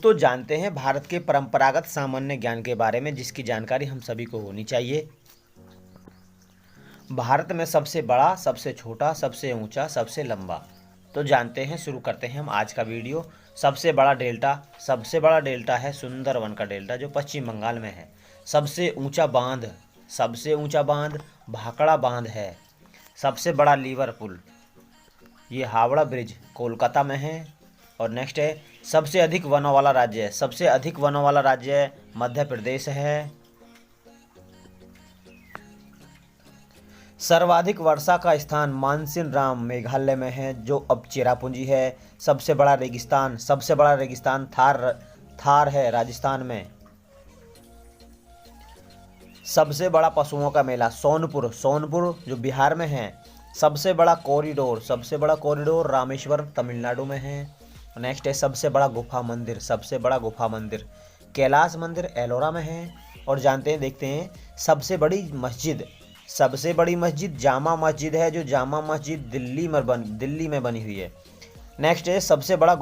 दोस्तों जानते हैं भारत के परंपरागत सामान्य ज्ञान के बारे में, जिसकी जानकारी हम सभी को होनी चाहिए। भारत में सबसे बड़ा, सबसे छोटा, सबसे ऊंचा, सबसे लंबा, तो जानते हैं। शुरू करते हैं हम आज का वीडियो। सबसे बड़ा डेल्टा है सुंदरवन का डेल्टा, जो पश्चिम बंगाल में है। सबसे ऊंचा बांध भाखड़ा बांध है। सबसे बड़ा लीवर पुल, ये हावड़ा ब्रिज कोलकाता में है। और नेक्स्ट है सबसे अधिक वनों वाला राज्य है। सबसे अधिक वनों वाला राज्य मध्य प्रदेश है। सर्वाधिक वर्षा का स्थान मानसिनराम मेघालय में है, जो अब चेरापूंजी है। सबसे बड़ा रेगिस्तान थार है राजस्थान में। सबसे बड़ा पशुओं का मेला सोनपुर जो बिहार में है। सबसे बड़ा कॉरिडोर रामेश्वरम तमिलनाडु में है। नेक्स्ट है सबसे बड़ा गुफा मंदिर कैलाश मंदिर एलोरा में है। और देखते हैं सबसे बड़ी मस्जिद जामा मस्जिद है, जो जामा मस्जिद दिल्ली में बनी हुई है। नेक्स्ट है सबसे बड़ा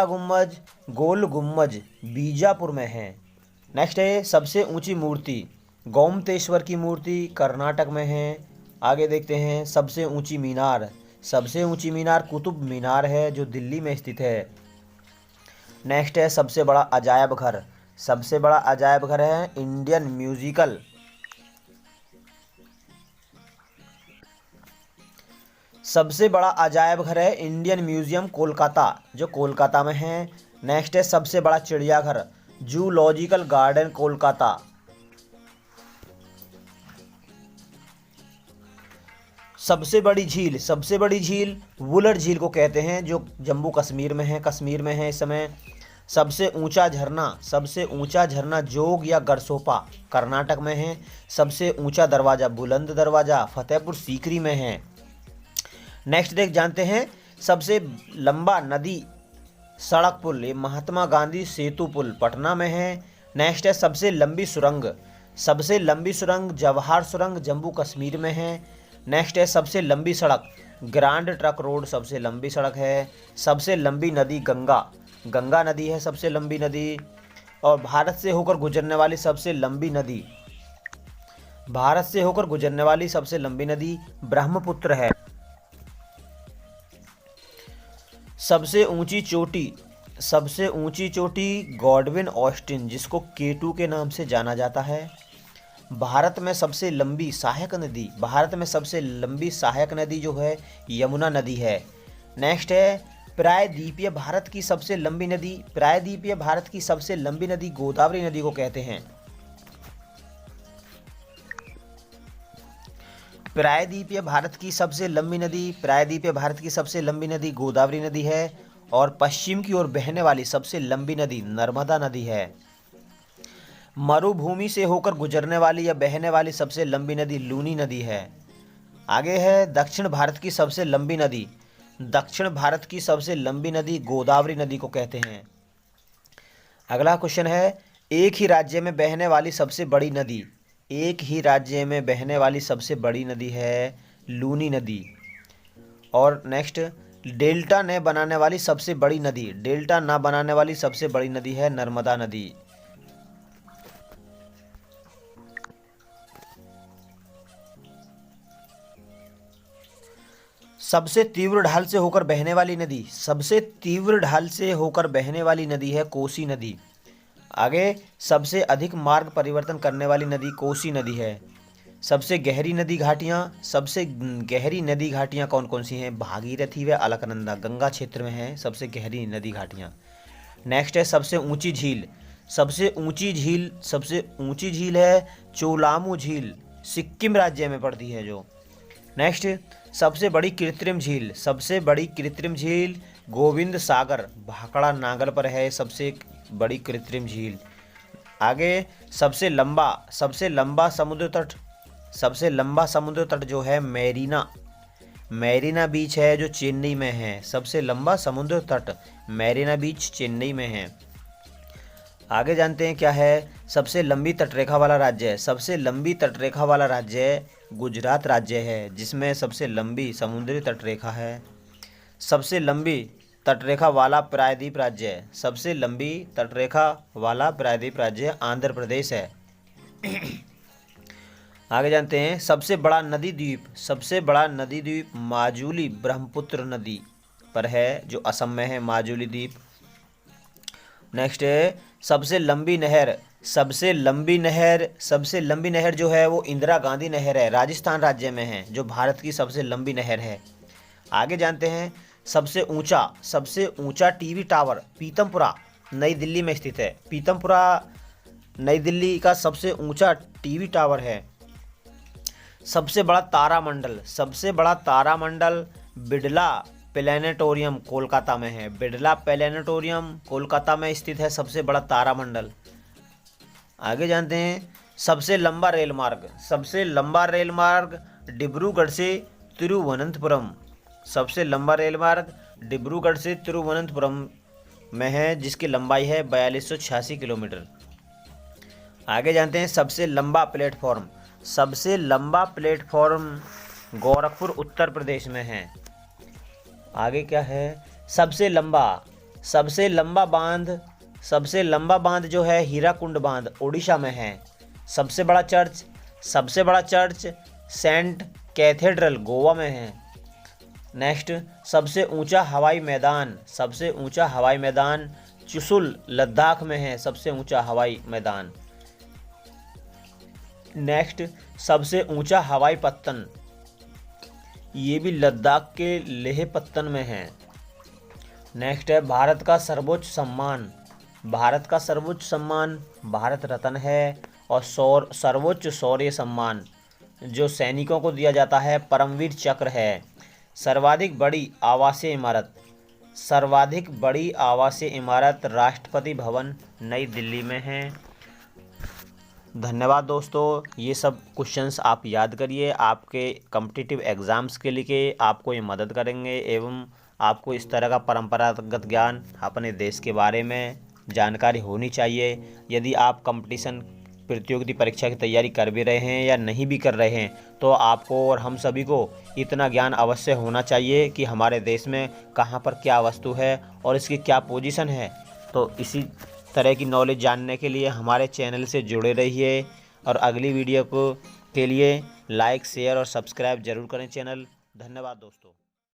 गुम्बज गोल गुम्बज बीजापुर में है। नेक्स्ट है सबसे ऊंची मूर्ति गोमतेश्वर की मूर्ति कर्नाटक में है। आगे देखते हैं सबसे ऊंची मीनार कुतुब मीनार है, जो दिल्ली में स्थित है। नेक्स्ट है सबसे बड़ा अजायब घर है इंडियन म्यूजिकल। सबसे बड़ा अजायब घर है इंडियन म्यूजियम कोलकाता, जो कोलकाता में है। नेक्स्ट है सबसे बड़ा चिड़ियाघर जूलॉजिकल गार्डन कोलकाता। सबसे बड़ी झील वुलर झील को कहते हैं, जो जम्मू कश्मीर में है इस समय। सबसे ऊंचा झरना जोग या गरसोपा कर्नाटक में है। सबसे ऊंचा दरवाज़ा बुलंद दरवाज़ा फतेहपुर सीकरी में है। नेक्स्ट जानते हैं सबसे लंबा नदी सड़क पुल, ये महात्मा गांधी सेतु पुल पटना में है। नेक्स्ट है सबसे लंबी सुरंग जवाहर सुरंग जम्मू कश्मीर में है। नेक्स्ट है सबसे लंबी सड़क ग्रांड ट्रक रोड सबसे लंबी सड़क है। सबसे लंबी नदी गंगा नदी है सबसे लंबी नदी। और भारत से होकर गुजरने वाली सबसे लंबी नदी ब्रह्मपुत्र है। सबसे ऊंची चोटी गॉडविन ऑस्टिन, जिसको K2 के नाम से जाना जाता है। भारत में सबसे लंबी सहायक नदी जो है यमुना नदी है। नेक्स्ट है प्रायद्वीपीय भारत की सबसे लंबी नदी गोदावरी नदी को कहते हैं। प्रायद्वीपीय भारत की सबसे लंबी नदी गोदावरी नदी है। और पश्चिम की ओर बहने वाली सबसे लंबी नदी नर्मदा नदी है। मरुभूमि से होकर गुजरने वाली या बहने वाली सबसे लंबी नदी लूनी नदी है। आगे है दक्षिण भारत की सबसे लंबी नदी गोदावरी नदी को कहते हैं। अगला क्वेश्चन है एक ही राज्य में बहने वाली सबसे बड़ी नदी है लूनी नदी। और नेक्स्ट डेल्टा न बनाने वाली सबसे बड़ी नदी है नर्मदा नदी। सबसे तीव्र ढाल से होकर बहने वाली नदी है कोसी नदी। आगे सबसे अधिक मार्ग परिवर्तन करने वाली नदी कोसी नदी है। सबसे गहरी नदी घाटियाँ कौन कौन सी हैं? भागीरथी व अलकनंदा गंगा क्षेत्र में है सबसे गहरी नदी घाटियाँ। नेक्स्ट है सबसे ऊंची झील है चोलामू झील, सिक्किम राज्य में पड़ती है जो। नेक्स्ट सबसे बड़ी कृत्रिम झील गोविंद सागर भाखड़ा नागल पर है सबसे बड़ी कृत्रिम झील। आगे सबसे लंबा समुद्र तट जो है मैरीना बीच है, जो चेन्नई में है। सबसे लंबा समुद्र तट मैरीना बीच चेन्नई में है। आगे जानते हैं क्या है सबसे लंबी तटरेखा वाला राज्य गुजरात राज्य है, जिसमें सबसे लंबी समुद्री तटरेखा है। सबसे लंबी तटरेखा वाला प्रायद्वीप राज्य है? सबसे लंबी तटरेखा वाला प्रायद्वीप राज्य आंध्र प्रदेश है। आगे जानते हैं सबसे बड़ा नदी द्वीप। सबसे बड़ा नदी द्वीप माजुली ब्रह्मपुत्र नदी पर है, जो असम में है माजुली द्वीप। नेक्स्ट है सबसे लंबी नहर। सबसे लंबी नहर जो है वो इंदिरा गांधी नहर है, राजस्थान राज्य में है, जो भारत की सबसे लंबी नहर है। आगे जानते हैं सबसे ऊंचा टीवी टावर पीतमपुरा नई दिल्ली में स्थित है। पीतमपुरा नई दिल्ली का सबसे ऊंचा टीवी टावर है। सबसे बड़ा तारामंडल बिड़ला प्लेनेटोरियम कोलकाता में है। बिड़ला प्लेनेटोरियम कोलकाता में स्थित है सबसे बड़ा तारामंडल। आगे जानते हैं सबसे लंबा रेल मार्ग डिब्रूगढ़ से तिरुवनंतपुरम। सबसे लंबा रेल मार्ग डिब्रूगढ़ से तिरुवनंतपुरम में है, जिसकी लंबाई है 4286 किलोमीटर। आगे जानते हैं सबसे लंबा प्लेटफॉर्म गोरखपुर उत्तर प्रदेश में है। आगे क्या है सबसे लंबा बांध जो है हीराकुंड बांध उड़ीसा में है। सबसे बड़ा चर्च सेंट कैथेड्रल गोवा में है। नेक्स्ट सबसे ऊंचा हवाई मैदान चुशुल लद्दाख में है, सबसे ऊंचा हवाई मैदान। नेक्स्ट सबसे ऊंचा हवाई पत्तन, ये भी लद्दाख के लेह पत्तन में है। नेक्स्ट है भारत का सर्वोच्च सम्मान भारत रत्न है, और सर्वोच्च शौर्य सम्मान जो सैनिकों को दिया जाता है परमवीर चक्र है। सर्वाधिक बड़ी आवासीय इमारत राष्ट्रपति भवन नई दिल्ली में है। धन्यवाद दोस्तों, ये सब क्वेश्चंस आप याद करिए, आपके कॉम्पिटिटिव एग्ज़ाम्स के लिए आपको ये मदद करेंगे, एवं आपको इस तरह का परंपरागत ज्ञान अपने देश के बारे में जानकारी होनी चाहिए। यदि आप कंपटीशन प्रतियोगिता परीक्षा की तैयारी कर भी रहे हैं या नहीं भी कर रहे हैं, तो आपको और हम सभी को इतना ज्ञान अवश्य होना चाहिए कि हमारे देश में कहाँ पर क्या वस्तु है और इसकी क्या पोजीशन है। तो इसी तरह की नॉलेज जानने के लिए हमारे चैनल से जुड़े रहिए, और अगली वीडियो के लिए लाइक शेयर और सब्सक्राइब जरूर करें चैनल। धन्यवाद दोस्तों।